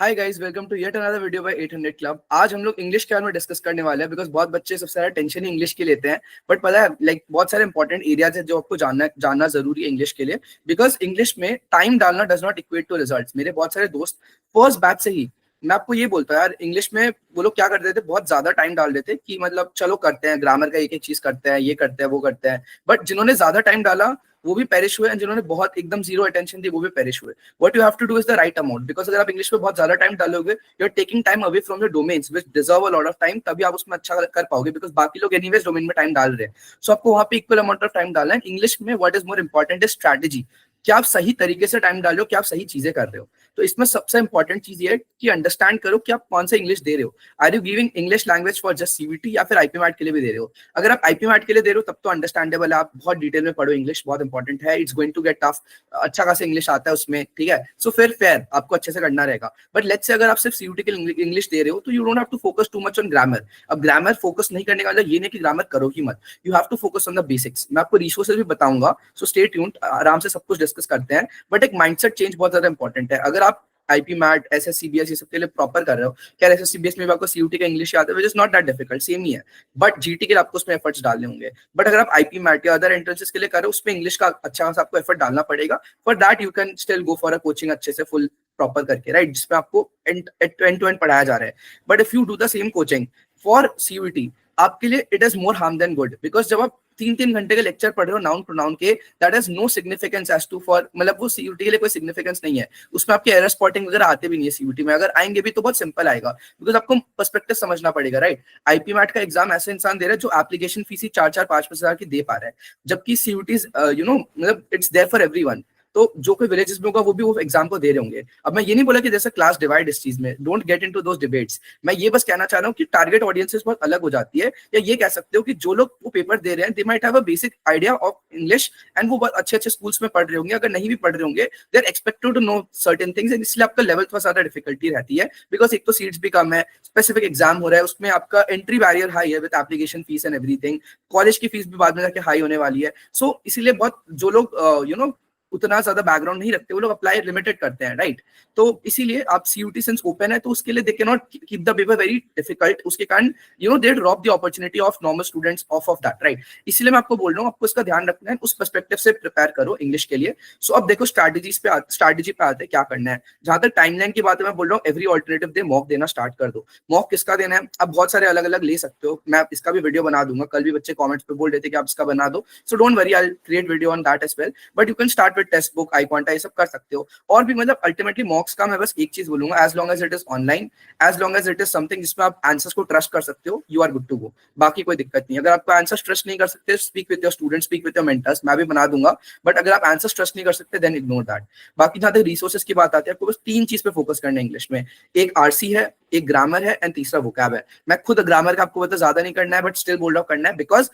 Hi guys, welcome to yet another video by 800 club. आज हम लोग इंग्लिश के बारे में डिस्कस करने वाले हैं बिकॉज बहुत बच्चे सबसे ज्यादा टेंशन ही इंग्लिश की लेते हैं। बट पता है बहुत सारे इंपॉर्टेंट एरियाज है जो आपको जानना जरूरी है इंग्लिश के लिए। बिकॉज इंग्लिश में टाइम डालना does not equate to results. मेरे बहुत सारे दोस्त फर्स्ट बैच से ही, मैं आपको ये बोलता हूँ यार, इंग्लिश में वो लोग क्या करते थे, बहुत ज्यादा टाइम डाल देते कि मतलब चलो करते हैं, ग्रामर का एक एक चीज करते हैं, ये करते हैं वो करते हैं। बट जिन्होंने ज्यादा टाइम डाला वो भी पेरिश हुए, जिन्होंने बहुत एकदम जीरो अटेंशन दी वो भी पेरिश हुए। What you have to do is the right amount. Because अगर आप इंग्लिश में बहुत ज्यादा टाइम डालोगे, you are taking time away from your domains which deserve a lot of time, तभी आप उसमें अच्छा कर पाओगे। बिकॉज बाकी लोग एनीवेज डोमेन में टाइम डाल रहे हैं, सो आपको वहां पे इक्वल अमाउंट ऑफ टाइम डालना है। इंग्लिश में what is more important is strategy, क्या आप सही तरीके से टाइम डाल रहे हो, क्या आप सही चीजें कर रहे हो। तो इसमें सबसे इंपॉर्टेंट चीज ये है कि अंडरस्टैंड करो कि आप कौन सा इंग्लिश दे रहे हो। Are you giving English language for just CVT या फिर आईपी मैट के लिए भी दे रहे हो। अगर आप आईपी मैट के लिए दे रहे हो तब तो अंडरस्टैंडेबल है, आप बहुत डिटेल में पढ़ो, इंग्लिश बहुत इंपॉर्टेंट है, it's going to get tough, अच्छा खासा इंग्लिश आता है उसमें, ठीक है। सो फिर फेयर आपको अच्छे से करना रहेगा। बट लेट्स से अगर आप सिर्फ सीयूटी के इंग्लिश दे रहे हो तो you don't have to focus too much on grammar. अब ग्रामर फोकस नहीं करने का मतलब ये नहीं कि ग्रामर करो ही मत, you have to focus on the basics. मैं आपको रिसोर्सेज भी बताऊंगा, सो स्टे ट्यून्ड, आराम से सब कुछ डिस्कस करते हैं। बट एक माइंडसेट चेंज बहुत ज्यादा इंपॉर्टेंट है। अगर आप आईपी मैट, एसएस सीबीएस ये सब के लिए प्रॉपर कर रहे हो, क्या एसएस सीबीएस में भी आपको सीयूटी का इंग्लिश आता है, which is not that difficult, same ही है। बट जीटी के लिए आपको उसमें एफर्ट्स डालने होंगे। बट अगर आप आईपी मैट या अदर एंट्रेंसेस के लिए कर रहे हो, उसमें इंग्लिश का अच्छा खासा आपको एफर्ट डालना पड़ेगा। For that you can still go for a coaching अच्छे से फुल प्रॉपर करके, राइट, जिसमें आपको एंड टू एंड पढ़ाया जा रहा है। But if you do the same coaching for CUET, आपके लिए it is more harm than good. Because जब आप 3-3 घंटे के लेक्चर पढ़ रहे हो नाउन प्रोनाउन के, that is no significance as to for, मतलब वो सीयूटी के लिए कोई सिग्निफिकेंस नहीं है। उसमें आपके एरर स्पॉटिंग वगैरह आते भी नहीं है सीयूटी में। अगर आएंगे भी तो बहुत सिंपल आएगा, बिकॉज आपको पर्सपेक्टिव समझना पड़ेगा, राइट। आईपी मैट का एग्जाम ऐसे इंसान दे रहा है जो एप्लीकेशन फीस ही 4-4, 5-5 हजार की दे पा रहा है, जबकि सीयूटी मतलब इट्स देयर फॉर एवरीवन। तो जो कोई विलेजेस में होगा वो भी वो एग्जाम को दे रहे होंगे। अब मैं ये नहीं बोला कि जैसे क्लास डिवाइड इस चीज में, don't get into those debates. मैं ये बस कहना चाह रहा हूँ कि टारगेट ऑडियंसेस बहुत अलग हो जाती है। या ये कह सकते हो कि जो लोग वो पेपर दे रहे हैं, they might have a basic idea of English and वो बहुत अच्छे अच्छे स्कूल्स में पढ़ रहे होंगे। अगर नहीं भी पढ़ रहे होंगे, they are expected to know certain things, इसलिए आपका लेवल थोड़ा ज्यादा डिफिकल्टी रहती है। बिकॉज एक तो सीट्स भी कम है, स्पेसिफिक एग्जाम हो रहा है, उसमें आपका एंट्री बैरियर हाई है with application fees and everything. College की फीस भी बाद में जाके हाई होने वाली है। सो इसीलिए बहुत जो लोग उतना ज्यादा बैकग्राउंड नहीं रखते, वो लोग अप्लाई लिमिटेड करते हैं, राइट। तो इसीलिए आप सीयूटी सिंस ओपन है तो उसके लिए they can not keep the paper very difficult. उसके कारण they drop the opportunity of normal students of that, right. इसलिए मैं आपको बोल रहा हूँ, आपको इसका ध्यान रखना है, उस पर्सपेक्टिव से प्रिपेयर करो इंग्लिश के लिए। सो अब देखो स्ट्रैटेजी पे आते हैं क्या करना है। जहां तक टाइमलाइन की बात है, मैं बोल रहा हूँ एवरी ऑल्टरनेटिव डे मॉक देना स्टार्ट कर दो। मॉक किसका देना है, आप बहुत सारे अलग अलग ले सकते हो, मैं इसका भी वीडियो बना दूंगा। कल भी बच्चे कॉमेंट्स पे बोल रहे थे कि आप इसका बना दो, so don't worry, I will create video on that as well. But you can start with textbook, I ये सब कर सकते हो। और भी मतलब अल्टीमेटली मॉक्स का मैं बस एक चीज बोलूंगा, as long as it is online, as long as it is something जिसमें आप आंसर्स को ट्रस्ट कर सकते हो, you are good to go. बाकी कोई दिक्कत नहीं। अगर आपको आंसर्स ट्रस्ट नहीं कर सकते, speak with your students, speak with your mentors, मैं भी बना दूंगा। बट अगर आप आंसर्स ट्रस्ट नहीं कर सकते, देन इग्नोर दैट। बाकी जहां तक रिसोर्सेज की बात आती है, आपको बस 3 चीज पे फोकस करना है इंग्लिश में। एक आरसी है, एक ग्रामर है एंड तीसरा वोकैब है। मैं खुद ग्रामर का आपको पता ज्यादा नहीं करना है, बट स्टिल बोल रहा हूं करना है, बिकॉज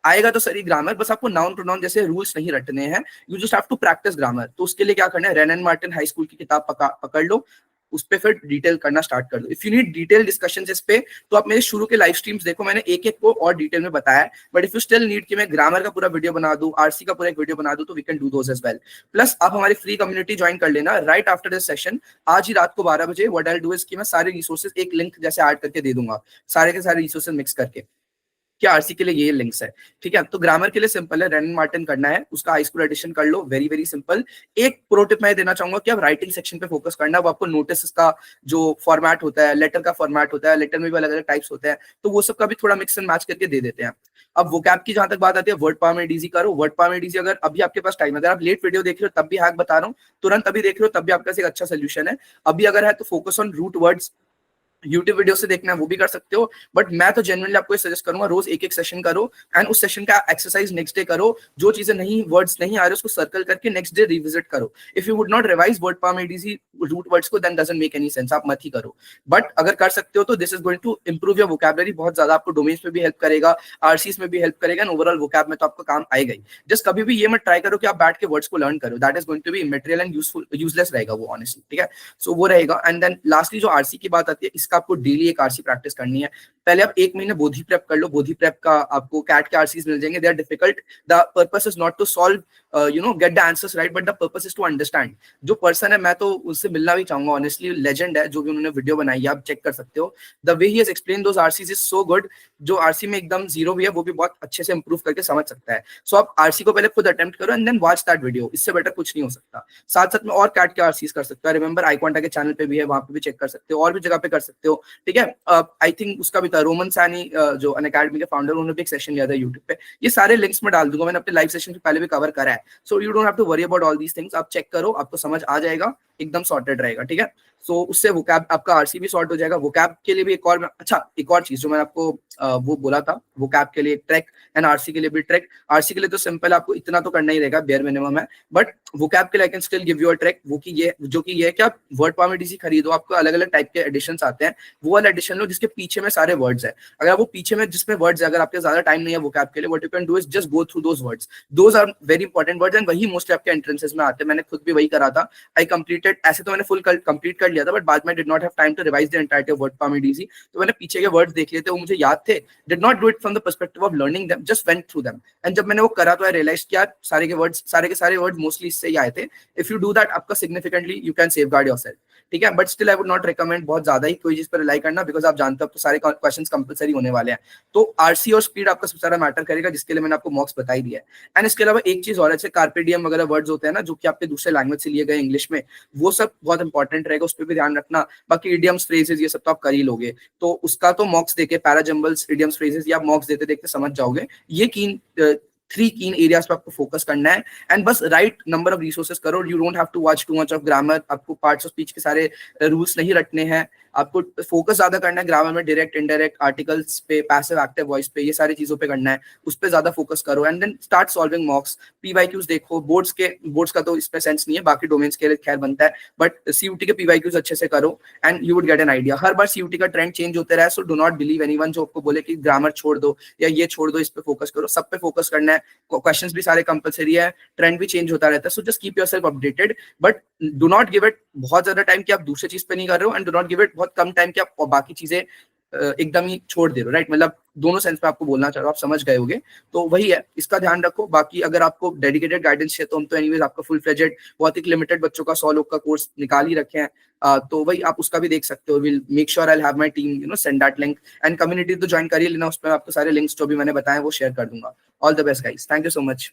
आएगा तो सही ग्रामर, बस आपको नाउन प्रोनाउन जैसे रूल्स नहीं रटने हैं। You just have to practice grammar. तो उसके लिए क्या करना है, Wren and Martin high school की किताब पकड़ लो, उस पे फिर डिटेल करना स्टार्ट कर दो। If you need detail discussion इस पे, तो आप मेरे शुरू के लाइव स्ट्रीम्स देखो, मैंने एक एक को और डिटेल में बताया है। But if you still need कि मैं ग्रामर का पूरा वीडियो बना दूं, आरसी का पूरा एक वीडियो बना दूं, तो we can do those as well. Plus आप हमारी फ्री कम्युनिटी ज्वाइन कर लेना राइट आफ्टर दिस सेशन। आज ही रात को 12 बजे what I will do is कि मैं सारे रिसोर्सेज एक लिंक जैसे ऐड करके दे दूंगा, सारे के सारे रिसोर्सेज मिक्स करके। क्या आरसी के लिए ये लिंक्स है, ठीक है। तो ग्रामर के लिए सिंपल है, रेन मार्टिन करना है, उसका हाई स्कूल एडिशन कर लो, वेरी वेरी सिंपल। एक प्रो टिप मैं देना चाहूंगा कि आप राइटिंग सेक्शन पे फोकस करना। वो आपको नोटिस का जो फॉर्मेट होता है, लेटर का फॉर्मेट होता है, लेटर में भी अलग अलग टाइप्स होते हैं, तो वो सब का भी थोड़ा मिक्स एंड मैच करके दे देते हैं। अब वोकैब की जहां तक बात आती है, वर्ड पावर में डीजी करो। वर्ड पावर में डीजी अगर अभी आपके पास टाइम, अगर आप लेट वीडियो देख रहे हो तब भी हैक बता रहा हूँ, तुरंत अभी देख रहे हो तब भी आपका एक अच्छा सोल्यूशन है। अभी अगर है तो focus on root words, YouTube video से देखना है वो भी कर सकते हो। बट मैं तो जेन्युइनली आपको सजेस्ट करूंगा, रोज एक एक सेशन करो एंड उस सेशन का एक्सरसाइज नेक्स्ट डे करो। जो चीजें नहीं, वर्ड्स नहीं आ रहे, उसको सर्कल करके नेक्स्ट डे रिविजिट करो। If you would not revise word power made easy root words को, then doesn't make any sense, आप मत ही करो। बट अगर कर सकते हो तो this is going to improve your vocabulary बहुत ज्यादा। आपको डोमेन्स में भी हेल्प करेगा, आरसीस में भी हेल्प करेगा, एंड ओवरऑल वोकैब में तो आपका काम आएगा ही। जस्ट कभी भी ये मत ट्राई करो कि आप बैठ के वर्ड्स को लर्न करो, that is going to be immaterial and useful, useless रहेगा वो ऑनेस्टली, ठीक है। सो वो रहेगा। एंड देन लास्टली जो आरसी की बात आती है, जिसका आपको डेली एक आरसी प्रैक्टिस करनी है। पहले आप 1 महीने बोधी प्रेप कर लो। बोधी प्रेप का आपको कैट के आरसीज मिल जाएंगे। They are difficult. The purpose is not to solve get the answers right, but the purpose is to understand. जो पर्सन है, मैं तो उससे मिलना भी चाहूंगा, ऑनेस्टली लेजेंड है जो भी उन्होंने वीडियो बनाई है, आप चेक कर सकते हो। The way he has explain those RCs is so good. जो आरसी में एकदम जीरो भी है वो भी बहुत अच्छे से इंप्रूव करके समझ सकता है। सो आप आरसी को पहले खुद अटेम्प्ट करो and then watch that video. इससे बेटर कुछ नहीं हो सकता। साथ साथ में और कैट के आरसीज कर सकते हो। रिमेंबर iQuanta के चैनल पे भी है, वहां पे भी चेक कर सकते हो, और भी जगह पे कर सकते हो। ठीक है, आई थिंक उसका भी था रोमन सैनी जो अनअकैडमी के फाउंडर, उन्होंने भी एक सेशन लिया था यूट्यूब पे। ये सारे लिंक्स में डाल दूंगा, मैंने अपने लाइव सेशन से पहले भी कवर करा है। So you don't have to worry about all these things. आप चेक करो, आपको समझ आ जाएगा, एकदम सॉर्टेड रहेगा। ठीक है, सो उससे वोकैब आपका आरसी भी सॉर्ट हो जाएगा। वोकैब के लिए भी एक और एक और चीज जो मैंने आपको वो बोला था, वोकैब के लिए ट्रैक एंड आरसी के लिए भी ट्रैक। आरसी के लिए तो सिंपल, आपको इतना तो करना ही रहेगा, बेयर मिनिमम है, बट वोकैब के लिए I can still give you a track. वो की ये जो कि ये कि आप वर्ड पॉमिडिसी खरीदो, आपको अलग अलग टाइप के एडिशंस आते हैं, वो वाला एडिशन लो जिसके पीछे में सारे वर्ड्स है। अगर वो पीछे में जिसमें वर्ड्स है, अगर आपके ज्यादा टाइम नहीं है वोकैब के लिए, what you can do is just go through those words. Those are very important words and वही मोस्टली आपके एंट्रेंसेस में आते हैं। मैंने खुद भी वही करा था। आई कंप्लीटेड, ऐसे तो मैंने फुल कंप्लीट कर लिया था, बट बाद में did not have time to revise the entirety of word power made easy. तो मैंने पीछे के वर्ड्स देख लिए थे, वो मुझे याद थे। Did not do it from the perspective of learning them, just went through them. And जब मैंने वो करा तो आई रियलाइज किया सारे के सारे वर्ड्स मोस्टली इससे ही आए थे। इफ यू डू दैट, आपका significantly you can safeguard yourself. ठीक है, but still I would not recommend बहुत ज्यादा ही कोई चीज पर रिलाई करना, बिकॉज आप जानते हो तो सारे क्वेश्चंस कंपलसरी होने वाले हैं। तो आरसी और स्पीड आपका सबसे ज्यादा मैटर करेगा, जिसके लिए मैंने आपको मॉक्स बताई दिया है। एंड इसके अलावा एक चीज और है, कार्पे डियम वगैरह वर्ड्स होते हैं ना, जो कि आपके दूसरे लैंग्वेज से लिए गए इंग्लिश में, वो सब बहुत इंपॉर्टेंट रहेगा, उस पर भी ध्यान रखना। बाकी इडियम्स फ्रेजेस ये सब तो आप कर ही लोगे, तो उसका तो मॉक्स देके पैराजम्बल्स इडियम्स फ्रेजेस या मॉक्स देते देखते समझ जाओगे। ये 3 कीन एरियाज पे आपको फोकस करना है। एंड बस राइट नंबर ऑफ रिसोर्सेज करो। You don't have to watch too much of grammar. आपको पार्ट्स ऑफ स्पीच के सारे रूल्स नहीं रटने हैं। आपको फोकस ज्यादा करना है ग्रामर में, डायरेक्ट इनडायरेक्ट आर्टिकल्स पे, पैसिव एक्टिव वॉइस पे, ये सारी चीजों पे करना है। उस पे ज्यादा फोकस करो and then start solving mocks. PYQs देखो, बोर्ड्स का तो इसमें सेंस नहीं है, बाकी डोमेन्स के लिए खैर बनता है, बट सीयूटी के पीवाईक्यूज अच्छे से करो and you would get an idea. हर बार सीयूटी का ट्रेंड चेंज होते रहा है, so do not believe anyone जो आपको बोले कि ग्रामर छोड़ दो या ये छोड़ दो, इस पे फोकस करो। सब पे फोकस करना है। क्वेश्चंस भी सारे कंपलसरी है, ट्रेंड भी चेंज होता रहता है, so just keep yourself updated, but do not give it बहुत ज्यादा टाइम कि आप दूसरे चीज पे नहीं कर रहे हो, and do not give it बहुत कम टाइम कि आप बाकी चीजें एकदम ही छोड़ दे रहे हो। राइट, मतलब दोनों सेंस में आपको बोलना चाह रहा हूं, आप समझ गए होगे। तो वही है, इसका ध्यान रखो। बाकी अगर आपको डेडिकेटेड गाइडेंस चाहिए तो हम तो एनीवेज आपका फुल फ्लेजेड, बहुत ही लिमिटेड बच्चों का 100 लोग का कोर्स निकाल ही रखे हैं, तो वही आप उसका भी देख सकते हो। Will make sure I have my team send that link, and community तो ज्वाइन कर ही लेना, उस पर आपको सारे लिंक्स जो भी मैंने बताए वो शेयर कर दूंगा। All the best guys, thank you so much.